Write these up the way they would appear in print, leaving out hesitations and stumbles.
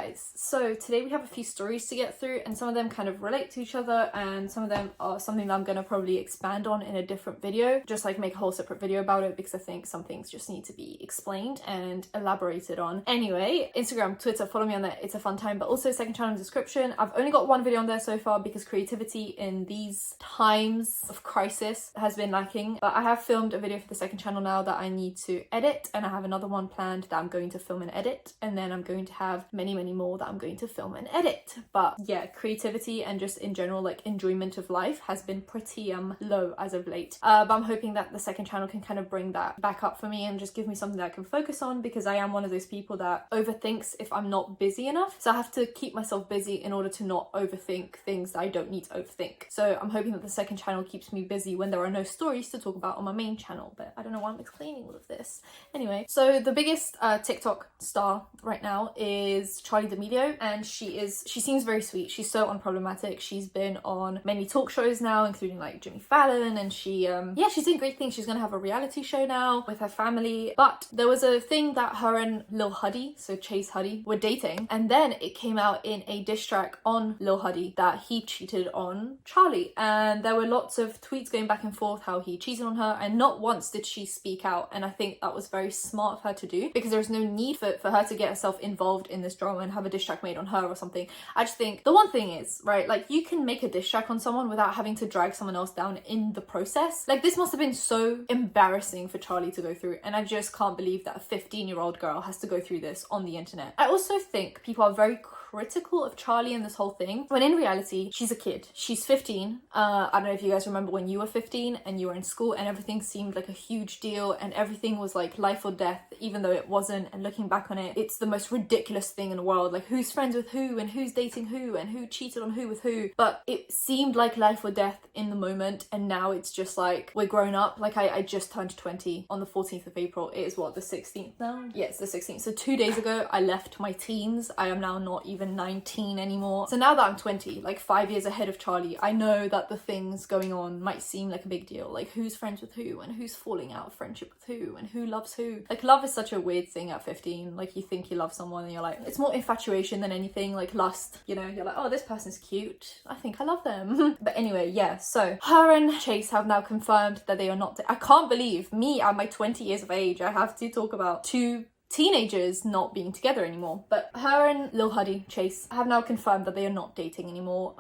guys, so today we have a few stories to get through, and some of them kind of relate to each other, and some of them are something that I'm gonna probably expand on in a different video, just like make a whole separate video about it, because I think some things just need to be explained and elaborated on. Anyway, Instagram, Twitter, follow me on there, it's a fun time, but also second channel in the description. I've only got one video on there so far because creativity in these times of crisis has been lacking, but I have filmed a video for the second channel now that I need to edit, and I have another one planned that I'm going to film and edit, and then I'm going to have many more that I'm going to film and edit. But yeah, creativity and just in general like enjoyment of life has been pretty low as of late, but I'm hoping that the second channel can kind of bring that back up for me and just give me something that I can focus on, because I am one of those people that overthinks if I'm not busy enough, so I have to keep myself busy in order to not overthink things that I don't need to overthink. So I'm hoping that the second channel keeps me busy when there are no stories to talk about on my main channel, but I don't know why I'm explaining all of this. Anyway, so the biggest TikTok star right now is Charli D'Amelio, and she seems very sweet. She's so unproblematic. She's been on many talk shows now, including like Jimmy Fallon, and she's doing great things. She's gonna have a reality show now with her family. But there was a thing that her and Lil Huddy, so Chase Huddy, were dating, and then it came out in a diss track on Lil Huddy that he cheated on Charli, and there were lots of tweets going back and forth how he cheated on her, and not once did she speak out, and I think that was very smart of her to do, because there's no need for her to get herself involved in this drama and have a diss track made on her or something. I just think the one thing is, right, like you can make a diss track on someone without having to drag someone else down in the process. Like this must have been so embarrassing for Charli to go through, and I just can't believe that a 15-year-old girl has to go through this on the internet. I also think people are very critical of Charli and this whole thing, when in reality she's a kid. She's 15. I don't know if you guys remember when you were 15 and you were in school and everything seemed like a huge deal and everything was like life or death, even though it wasn't. And looking back on it, it's the most ridiculous thing in the world, like who's friends with who and who's dating who and who cheated on who with who. But it seemed like life or death in the moment, and now it's just like we're grown up. Like I just turned 20 on the 14th of April. It is what, the 16th now? Yeah, it's the 16th. So 2 days ago I left my teens. I am now not even 19 anymore. So now that I'm 20, like 5 years ahead of Charli, I know that the things going on might seem like a big deal, like who's friends with who and who's falling out of friendship with who and who loves who. Like love is such a weird thing at 15. Like you think you love someone and you're like, it's more infatuation than anything, like lust, you know, you're like, oh, this person's cute, I think I love them. But anyway, yeah, so her and Chase have now confirmed that they are not. I can't believe me at my 20 years of age I have to talk about two teenagers not being together anymore. But her and Lil Huddy, Chase, have now confirmed that they are not dating anymore,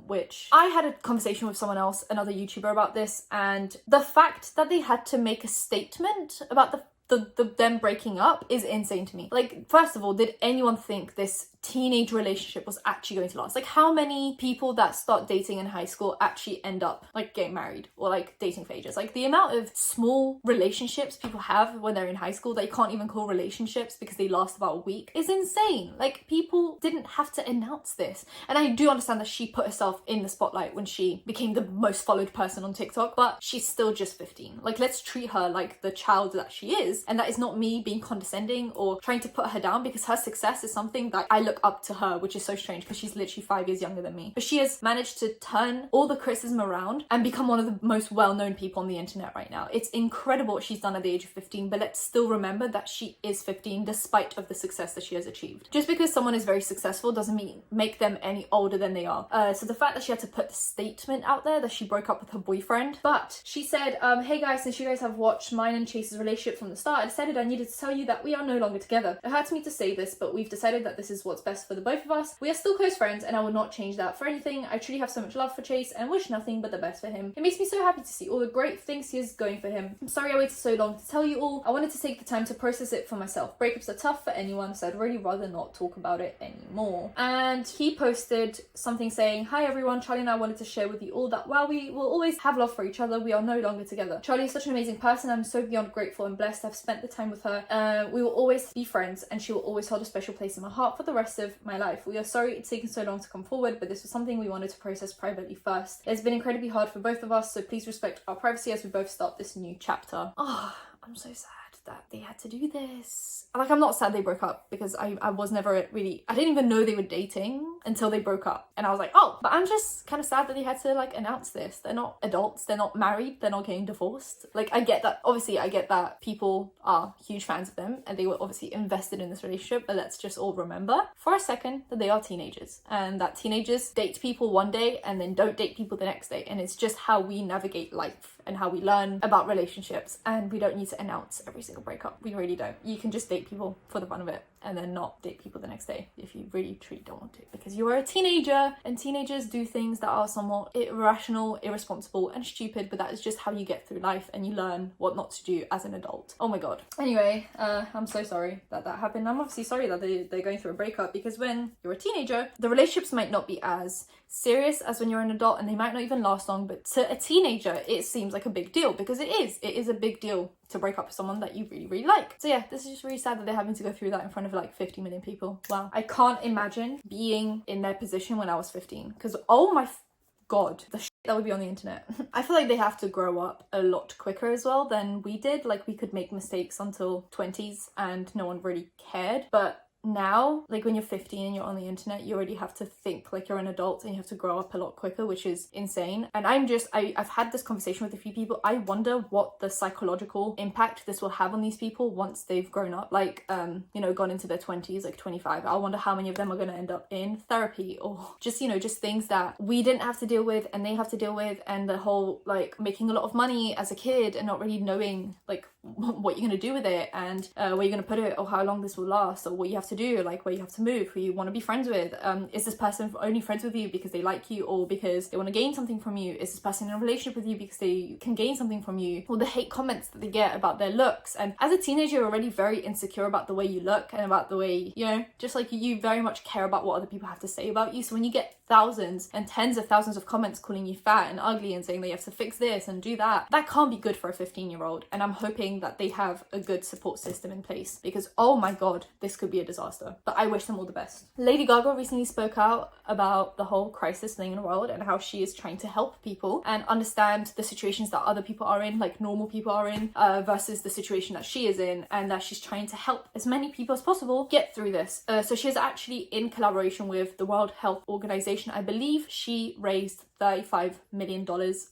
which I had a conversation with someone else, another YouTuber, about this, and the fact that they had to make a statement about them breaking up is insane to me. Like, first of all, did anyone think this teenage relationship was actually going to last? Like, how many people that start dating in high school actually end up like getting married or like dating for ages? Like the amount of small relationships people have when they're in high school that you can't even call relationships because they last about a week is insane. Like people didn't have to announce this. And I do understand that she put herself in the spotlight when she became the most followed person on TikTok, but she's still just 15. Like let's treat her like the child that she is. And that is not me being condescending or trying to put her down, because her success is something that I look up to her, which is so strange because she's literally 5 years younger than me. But she has managed to turn all the criticism around and become one of the most well-known people on the internet right now. It's incredible what she's done at the age of 15, but let's still remember that she is 15 despite of the success that she has achieved. Just because someone is very successful doesn't make them any older than they are. So the fact that she had to put the statement out there that she broke up with her boyfriend, but she said, hey guys, since you guys have watched mine and Chase's relationship from the start, I decided I needed to tell you that we are no longer together. It hurts me to say this, but we've decided that this is what's best for the both of us. We are still close friends and I will not change that for anything. I truly have so much love for Chase and wish nothing but the best for him. It makes me so happy to see all the great things he is going for him. I'm sorry I waited so long to tell you all. I wanted to take the time to process it for myself. Breakups are tough for anyone, so I'd really rather not talk about it anymore. And he posted something saying, hi everyone, Charli and I wanted to share with you all that while we will always have love for each other, we are no longer together. Charli is such an amazing person. I'm so beyond grateful and blessed to have spent the time with her. We will always be friends and she will always hold a special place in my heart for the rest of my life. We are sorry it's taken so long to come forward, but this was something we wanted to process privately first. It's been incredibly hard for both of us, so please respect our privacy as we both start this new chapter. Oh, I'm so sad that they had to do this. Like, I'm not sad they broke up because I was never really, I didn't even know they were dating until they broke up. And I was like, oh, but I'm just kind of sad that they had to like announce this. They're not adults, they're not married, they're not getting divorced. Like, I get that, obviously I get that people are huge fans of them and they were obviously invested in this relationship, but let's just all remember for a second that they are teenagers, and that teenagers date people one day and then don't date people the next day. And it's just how we navigate life and how we learn about relationships, and we don't need to announce every single breakup. We really don't. You can just date people for the fun of it and then not date people the next day if you really truly don't want to, because you are a teenager and teenagers do things that are somewhat irrational, irresponsible and stupid, but that is just how you get through life and you learn what not to do as an adult. Oh my god. Anyway, I'm so sorry that happened. I'm obviously sorry that they're going through a breakup, because when you're a teenager, the relationships might not be as serious as when you're an adult, and they might not even last long, but to a teenager it seems like a big deal, because it is a big deal to break up with someone that you really, really like. So yeah, this is just really sad that they're having to go through that in front of like 50 million people. Wow. I can't imagine being in their position when I was 15, because oh my god, the shit that would be on the internet. I feel like they have to grow up a lot quicker as well than we did. Like, we could make mistakes until 20s and no one really cared, but now, like when you're 15 and you're on the internet, you already have to think like you're an adult and you have to grow up a lot quicker, which is insane. And I've had this conversation with a few people. I wonder what the psychological impact this will have on these people once they've grown up, like you know, gone into their 20s, like 25. I wonder how many of them are going to end up in therapy, or just, you know, just things that we didn't have to deal with and they have to deal with, and the whole like making a lot of money as a kid and not really knowing like what you're going to do with it, and where you're going to put it, or how long this will last, or what you have to do, like where you have to move, who you want to be friends with. Is this person only friends with you because they like you or because they want to gain something from you? Is this person in a relationship with you because they can gain something from you? Or the hate comments that they get about their looks. And as a teenager, you're already very insecure about the way you look and about the way, you know, just like you very much care about what other people have to say about you. So when you get thousands and tens of thousands of comments calling you fat and ugly and saying that you have to fix this and do that, that can't be good for a 15-year-old. And I'm hoping that they have a good support system in place, because oh my god, this could be a disaster. But I wish them all the best. Lady Gaga recently spoke out about the whole crisis thing in the world and how she is trying to help people and understand the situations that other people are in, like normal people are in, versus the situation that she is in, and that she's trying to help as many people as possible get through this. So she is actually in collaboration with the World Health Organization. I believe she raised $35 million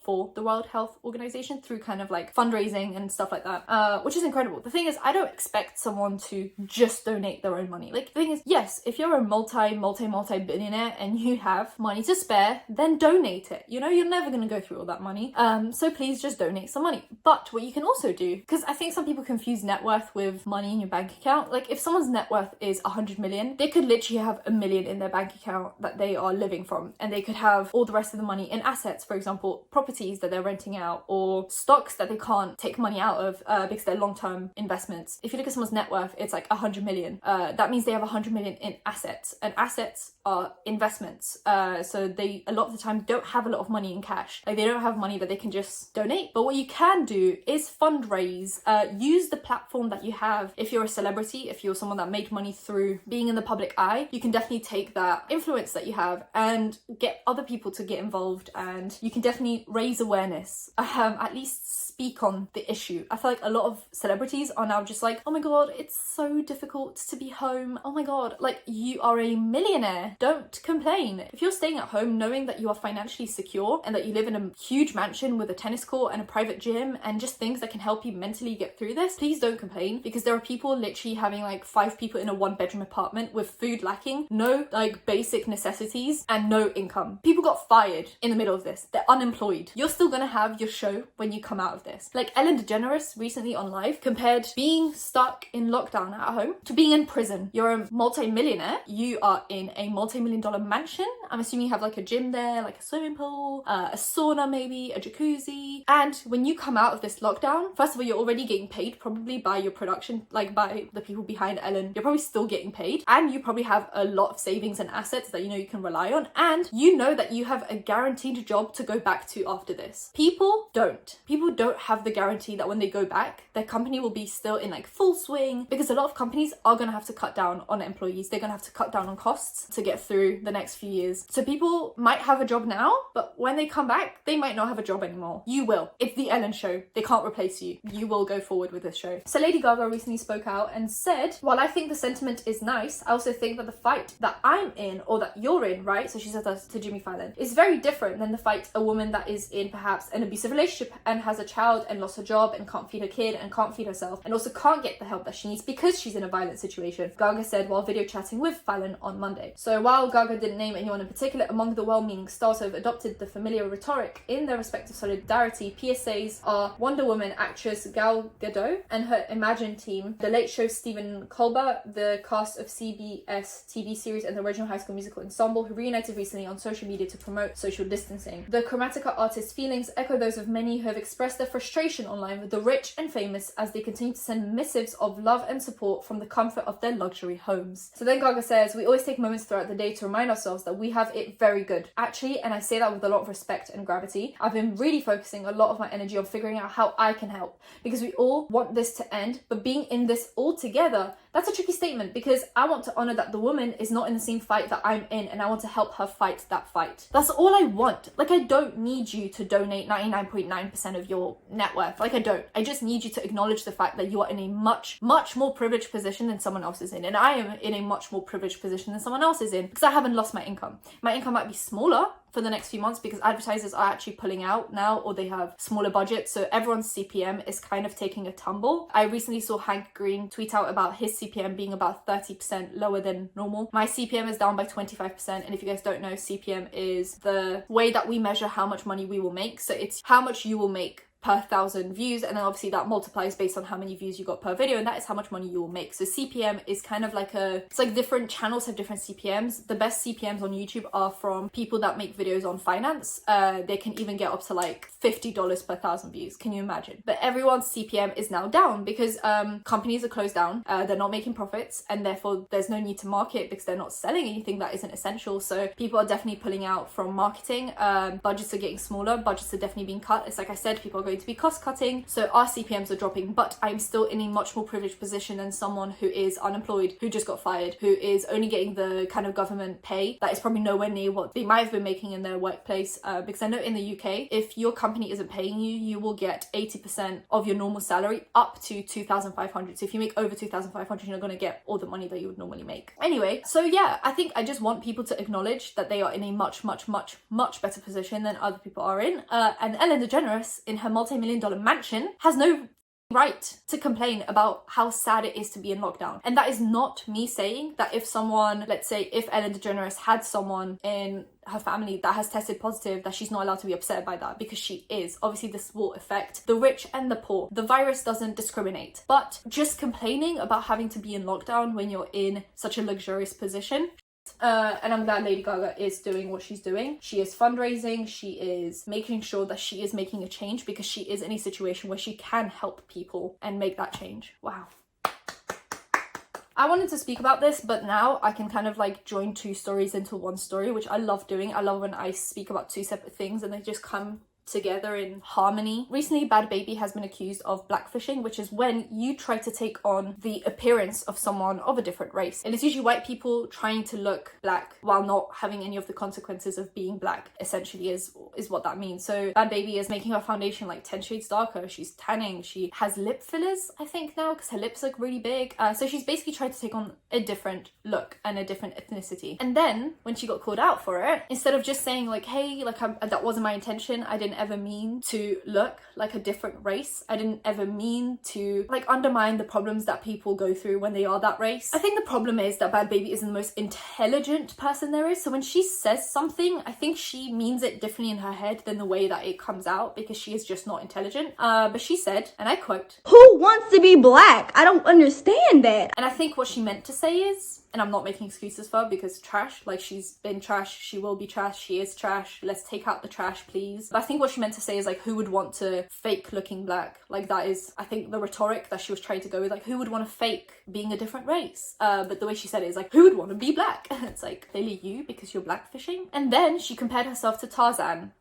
for the World Health Organization through kind of like fundraising and stuff like that, which is incredible. The thing is, I don't expect someone to just donate their own money. Like, the thing is, yes, if you're a multi-billionaire and you have money to spare, then donate it. You know, you're never going to go through all that money. So please just donate some money. But what you can also do, because I think some people confuse net worth with money in your bank account. Like, if someone's net worth is 100 million, they could literally have $1 million in their bank account that they are living from, and they could have all the rest of the money in assets, for example, properties that they're renting out, or stocks that they can't take money out of because they're long-term investments. If you look at someone's net worth, it's like 100 million. That means they have 100 million in assets, and assets are investments. So they a lot of the time don't have a lot of money in cash. Like, they don't have money that they can just donate. But what you can do is fundraise. Use the platform that you have. If you're a celebrity, if you're someone that made money through being in the public eye, you can definitely take that influence that you have and get other people to get involved, and you can definitely raise awareness, at least speak on the issue. I feel like a lot of celebrities are now just like, oh my god, it's so difficult to be home. Oh my god, like, you are a millionaire. Don't complain. If you're staying at home knowing that you are financially secure and that you live in a huge mansion with a tennis court and a private gym and just things that can help you mentally get through this, please don't complain, because there are people literally having like 5 people in a 1-bedroom apartment with food lacking, no like basic necessities, and no income. People got fired in the middle of this. They're unemployed. You're still gonna have your show when you come out of this. Like, Ellen DeGeneres recently on live compared being stuck in lockdown at home to being in prison. You're a multi-millionaire. You are in a multi-million-dollar mansion. I'm assuming you have like a gym there, like a swimming pool, a sauna maybe, a jacuzzi. And when you come out of this lockdown, first of all, you're already getting paid probably by your production, like by the people behind Ellen. You're probably still getting paid, and you probably have a lot of savings and assets that you know you can rely on, and you know that you have a guarantee guaranteed job to go back to after this. People don't. People don't have the guarantee that when they go back, their company will be still in like full swing, because a lot of companies are going to have to cut down on employees. They're going to have to cut down on costs to get through the next few years. So people might have a job now, but when they come back, they might not have a job anymore. You will. It's the Ellen show. They can't replace you. You will go forward with this show. So Lady Gaga recently spoke out and said, while I think the sentiment is nice, I also think that the fight that I'm in, or that you're in, right? So she said that to Jimmy Fallon, is very different than the fight a woman that is in perhaps an abusive relationship and has a child and lost her job and can't feed her kid and can't feed herself and also can't get the help that she needs because she's in a violent situation, Gaga said while video chatting with Fallon on Monday. So while Gaga didn't name anyone in particular among the well-meaning stars who have adopted the familiar rhetoric in their respective solidarity PSAs are Wonder Woman actress Gal Gadot and her Imagine team, The Late Show's Stephen Colbert, the cast of CBS TV series and the original High School Musical ensemble, who reunited recently on social media to promote social distancing. The Chromatica artist's feelings echo those of many who have expressed their frustration online with the rich and famous as they continue to send missives of love and support from the comfort of their luxury homes. So then Gaga says, we always take moments throughout the day to remind ourselves that we have it very good. Actually, and I say that with a lot of respect and gravity, I've been really focusing a lot of my energy on figuring out how I can help, because we all want this to end, but being in this all together, that's a tricky statement, because I want to honor that the woman is not in the same fight that I'm in, and I want to help her fight that fight. That's all I want. Like, I don't need you to donate 99.9% of your net worth. Like, I don't. I just need you to acknowledge the fact that you are in a much more privileged position than someone else is in, and I am in a much more privileged position than someone else is in, because I haven't lost my income. My income might be smaller for the next few months because advertisers are actually pulling out now, or they have smaller budgets, so everyone's CPM is kind of taking a tumble. I recently saw Hank Green tweet out about his CPM being about 30% lower than normal. My CPM is down by 25%, and if you guys don't know, CPM is the way that we measure how much money we will make. So it's how much you will make per 1,000 views, and then obviously that multiplies based on how many views you got per video, and that is how much money you will make. So CPM is kind of like it's like different channels have different CPMs. The best CPMs on YouTube are from people that make videos on finance. They can even get up to like $50 per 1,000 views. Can you imagine? But everyone's CPM is now down because companies are closed down, they're not making profits, and therefore there's no need to market because they're not selling anything that isn't essential. So people are definitely pulling out from marketing. Budgets are getting smaller, budgets are definitely being cut. It's like I said, people are going to be cost cutting, so our CPMs are dropping, but I'm still in a much more privileged position than someone who is unemployed, who just got fired, who is only getting the kind of government pay that is probably nowhere near what they might have been making in their workplace, because I know in the UK, if your company isn't paying you, you will get 80% of your normal salary up to 2,500. So if you make over 2,500, you're not going to get all the money that you would normally make. Anyway, so yeah, I think I just want people to acknowledge that they are in a much better position than other people are in, and Ellen DeGeneres in her multi-million-dollar mansion has no right to complain about how sad it is to be in lockdown. And that is not me saying that if someone, let's say if Ellen DeGeneres had someone in her family that has tested positive, that she's not allowed to be upset by that, because she is. Obviously this will affect the rich and the poor. The virus doesn't discriminate, but just complaining about having to be in lockdown when you're in such a luxurious position. And I'm glad Lady Gaga is doing what she's doing. She is fundraising, she is making sure that she is making a change, because she is in a situation where she can help people and make that change. Wow. I wanted to speak about this, but now I can kind of like join two stories into one story, which I love doing. I love when I speak about two separate things and they just come together in harmony. Recently, Bhad Bhabie has been accused of blackfishing, which is when you try to take on the appearance of someone of a different race. And it's usually white people trying to look black while not having any of the consequences of being black, essentially is what that means. So Bhad Bhabie is making her foundation like 10 shades darker. She's tanning. She has lip fillers, I think now, because her lips look really big. So she's basically tried to take on a different look and a different ethnicity. And then when she got called out for it, instead of just saying like, hey, like that wasn't my intention, I didn't ever mean to look like a different race, I didn't ever mean to like undermine the problems that people go through when they are that race. I think the problem is that Bhad Bhabie isn't the most intelligent person there is, so when she says something, I think she means it differently in her head than the way that it comes out, because she is just not intelligent. But she said, and I quote, "Who wants to be black? I don't understand that." And I think what she meant to say is, and I'm not making excuses for her because trash, like she's been trash, she will be trash, she is trash, let's take out the trash please. But I think what she meant to say is like, who would want to fake looking black? Like that is, I think, the rhetoric that she was trying to go with, like who would want to fake being a different race? But the way she said it is like, who would want to be black? It's like, clearly you, because you're blackfishing. And then she compared herself to Tarzan.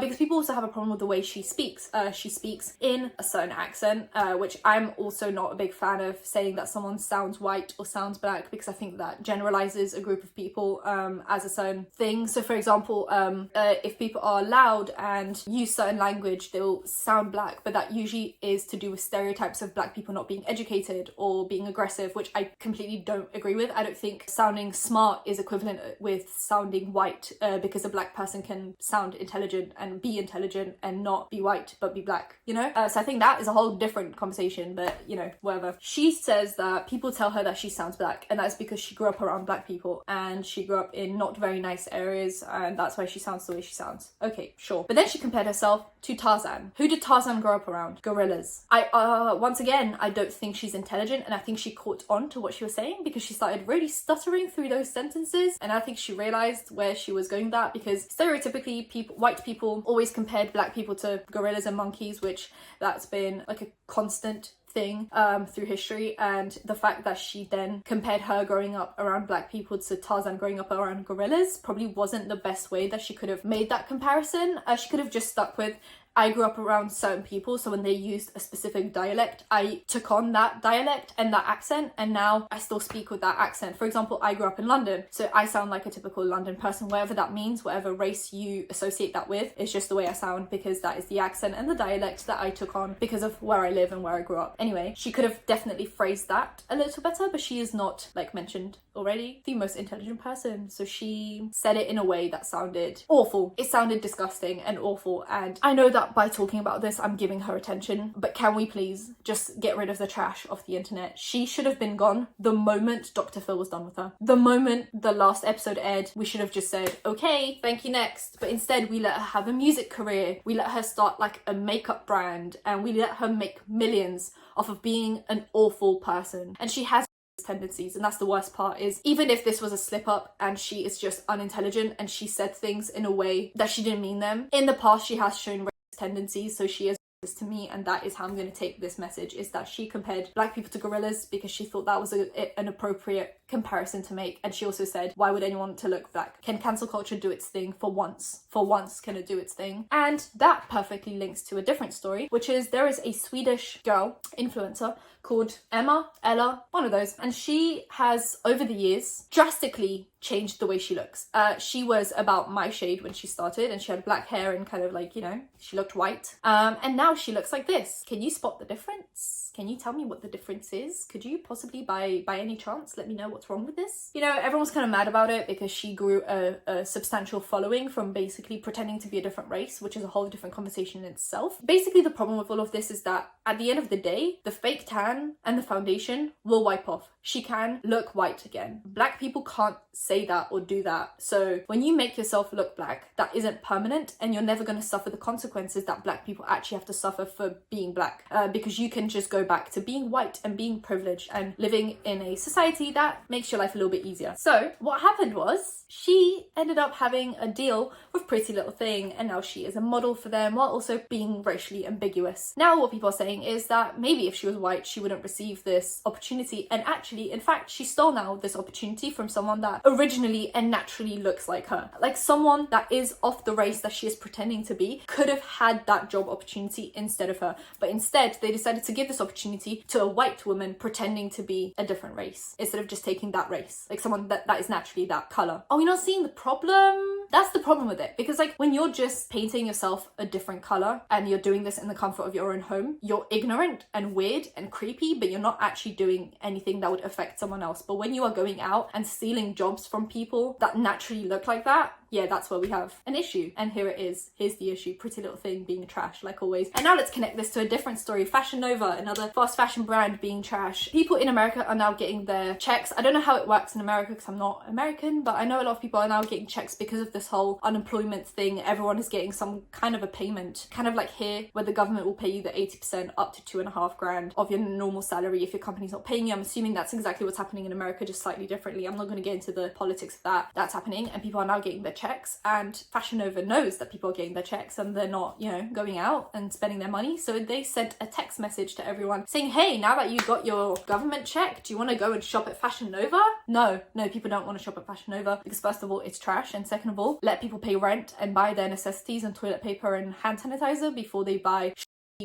Because people also have a problem with the way she speaks. She speaks in a certain accent, which I'm also not a big fan of, saying that someone sounds white or sounds black, because I think that generalizes a group of people as a certain thing. So for example, if people are loud and use certain language, they'll sound black, but that usually is to do with stereotypes of black people not being educated or being aggressive, which I completely don't agree with. I don't think sounding smart is equivalent with sounding white, because a black person can sound intelligent and be intelligent and not be white but be black, you know? So I think that is a whole different conversation, but you know, whatever. She says that people tell her that she sounds black, and that's because she grew up around black people and she grew up in not very nice areas, and that's why she sounds the way she sounds. Okay, sure. But then she compared herself to Tarzan. Who did Tarzan grow up around? Gorillas. Once again, I don't think she's intelligent, and I think she caught on to what she was saying because she started really stuttering through those sentences, and I think she realized where she was going with that, because stereotypically white people always compared black people to gorillas and monkeys, which that's been like a constant thing through history. And the fact that she then compared her growing up around black people to Tarzan growing up around gorillas probably wasn't the best way that she could have made that comparison. She could have just stuck with, I grew up around certain people, so when they used a specific dialect, I took on that dialect and that accent, and now I still speak with that accent. For example, I grew up in London, so I sound like a typical London person, whatever that means, whatever race you associate that with. It's just the way I sound, because that is the accent and the dialect that I took on because of where I live and where I grew up. Anyway, she could have definitely phrased that a little better, but she is not, like mentioned already, the most intelligent person. So she said it in a way that sounded awful. It sounded disgusting and awful, and I know that by talking about this I'm giving her attention, but can we please just get rid of the trash off the internet? She should have been gone the moment Dr. Phil was done with her. The moment the last episode aired, we should have just said, okay, thank you, next. But instead we let her have a music career, we let her start like a makeup brand, and we let her make millions off of being an awful person. And she has tendencies, and that's the worst part, is even if this was a slip up and she is just unintelligent and she said things in a way that she didn't mean them, in the past she has shown tendencies, so she is to me, and that is how I'm going to take this message, is that she compared black people to gorillas because she thought that was an appropriate comparison to make. And she also said, why would anyone want to look black? Can cancel culture do its thing for once? For once, can it do its thing? And that perfectly links to a different story, which is there is a Swedish girl influencer called Ella, one of those, and she has over the years drastically changed the way she looks. She was about my shade when she started, and she had black hair and kind of like, you know, she looked white, and now she looks like this. Can you spot the difference? Can you tell me what the difference is? Could you possibly, by any chance, let me know what's wrong with this? You know, everyone's kind of mad about it because she grew a substantial following from basically pretending to be a different race, which is a whole different conversation in itself. Basically, the problem with all of this is that at the end of the day, the fake tan and the foundation will wipe off. She can look white again. Black people can't say that or do that. So when you make yourself look black, that isn't permanent, and you're never going to suffer the consequences that black people actually have to suffer for being black, because you can just go back to being white and being privileged and living in a society that makes your life a little bit easier. So what happened was she ended up having a deal with Pretty Little Thing, and now she is a model for them while also being racially ambiguous. Now what people are saying is that maybe if she was white she wouldn't receive this opportunity, and actually in fact she stole now this opportunity from someone that originally and naturally looks like her. Like someone that is of the race that she is pretending to be could have had that job opportunity instead of her, but instead they decided to give this opportunity to a white woman pretending to be a different race instead of just taking that race, like someone that is naturally that color. Are we not seeing the problem? That's the problem with it, because like when you're just painting yourself a different color and you're doing this in the comfort of your own home, you're ignorant and weird and creepy, but you're not actually doing anything that would affect someone else. But when you are going out and stealing jobs from people that naturally look like that, yeah, that's where we have an issue. And here it is. Here's the issue. Pretty Little Thing being trash, like always. And now let's connect this to a different story. Fashion Nova, another fast fashion brand being trash. People in America are now getting their checks. I don't know how it works in America because I'm not American, but I know a lot of people are now getting checks because of this whole unemployment thing. Everyone is getting some kind of a payment, kind of like here where the government will pay you the 80% up to 2.5 grand of your normal salary if your company's not paying you. I'm assuming that's exactly what's happening in America, just slightly differently. I'm not going to get into the politics of that. That's happening, and people are now getting their checks, and Fashion Nova knows that people are getting their checks and they're not, you know, going out and spending their money. So they sent a text message to everyone saying, hey, now that you got your government check, do you want to go and shop at Fashion Nova? No, people don't want to shop at Fashion Nova because first of all, it's trash, and second of all, let people pay rent and buy their necessities and toilet paper and hand sanitizer before they buy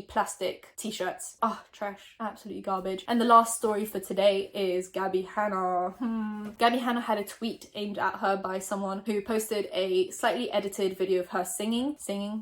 plastic t-shirts. Oh, trash. Absolutely garbage. And the last story for today is Gabbie Hanna. Gabi Hanna had a tweet aimed at her by someone who posted a slightly edited video of her singing,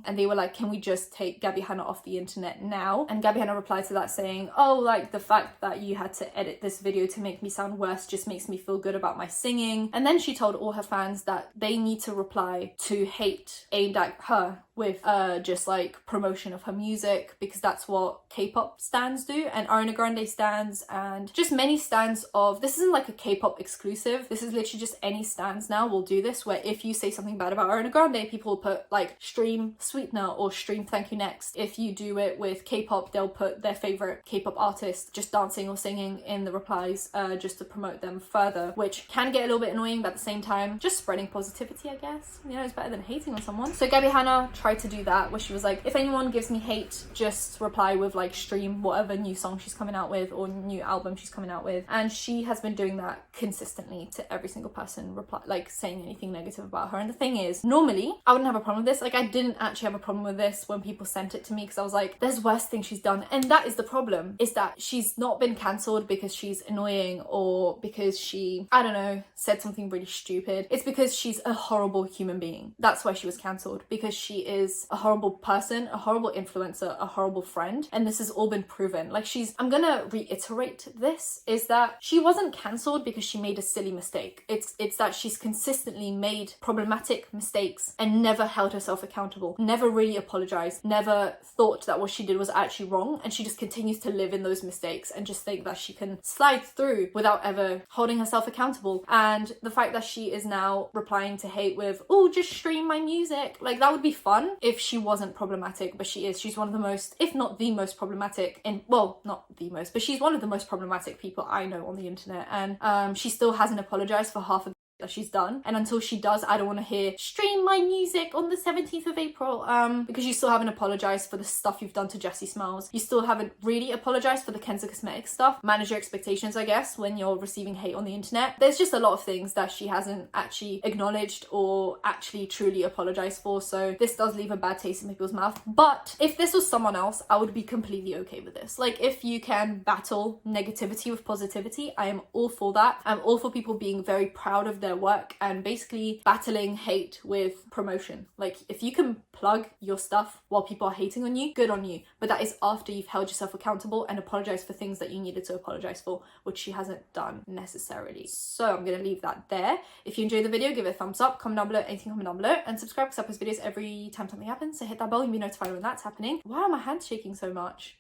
and they were like, can we just take Gabi Hanna off the internet now? And Gabi Hanna replied to that saying, oh, like the fact that you had to edit this video to make me sound worse just makes me feel good about my singing. And then she told all her fans that they need to reply to hate aimed at her with just like promotion of her music, because that's what K-pop stans do, and Ariana Grande stans, and just many stans of, this isn't like a K-pop exclusive, this is literally just any stans now will do this, where if you say something bad about Ariana Grande, people will put like stream Sweetener or stream Thank You Next. If you do it with K-pop, they'll put their favorite K-pop artist just dancing or singing in the replies just to promote them further, which can get a little bit annoying, but at the same time just spreading positivity, I guess, you know, it's better than hating on someone. So Gabi Hanna tried to do that, where she was like, if anyone gives me hate, just reply with like stream whatever new song she's coming out with or new album she's coming out with. And she has been doing that consistently to every single person reply, like saying anything negative about her. And the thing is, normally I wouldn't have a problem with this. Like, I didn't actually have a problem with this when people sent it to me, because I was like, there's worse things she's done. And that is the problem, is that she's not been cancelled because she's annoying or because she, I don't know, said something really stupid. It's because she's a horrible human being. That's why she was cancelled, because she is a horrible person, a horrible influencer, a horrible friend, and this has all been proven. Like, I'm gonna reiterate this, is that she wasn't cancelled because she made a silly mistake. It's that she's consistently made problematic mistakes and never held herself accountable, never really apologized, never thought that what she did was actually wrong, and she just continues to live in those mistakes and just think that she can slide through without ever holding herself accountable. And the fact that she is now replying to hate with, oh, just stream my music, like, that would be fun if she wasn't problematic, but she is. She's one of the most, if not the most problematic, well, not the most, but she's one of the most problematic people I know on the internet. And she still hasn't apologized for half of that she's done, and until she does, I don't want to hear stream my music on the 17th of April, because you still haven't apologized for the stuff you've done to Jessie Smiles. You still haven't really apologized for the Kenza Cosmetics stuff. Manage your expectations, I guess, when you're receiving hate on the internet. There's just a lot of things that she hasn't actually acknowledged or actually truly apologized for, so this does leave a bad taste in people's mouth. But if this was someone else, I would be completely okay with this. Like, if you can battle negativity with positivity, I am all for that. I'm all for people being very proud of their work and basically battling hate with promotion. Like, if you can plug your stuff while people are hating on you, good on you, but that is after you've held yourself accountable and apologized for things that you needed to apologize for, which she hasn't done necessarily. So I'm gonna leave that there. If you enjoyed the video, give it a thumbs up, comment down below, anything, comment down below, and subscribe, because I post videos every time something happens, so hit that bell and be notified when that's happening. Why are my hands shaking so much?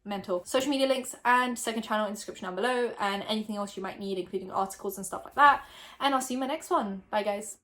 Mental. Social media links and second channel in the description down below, and anything else you might need, including articles and stuff like that. And I'll see you in my next one. Bye guys.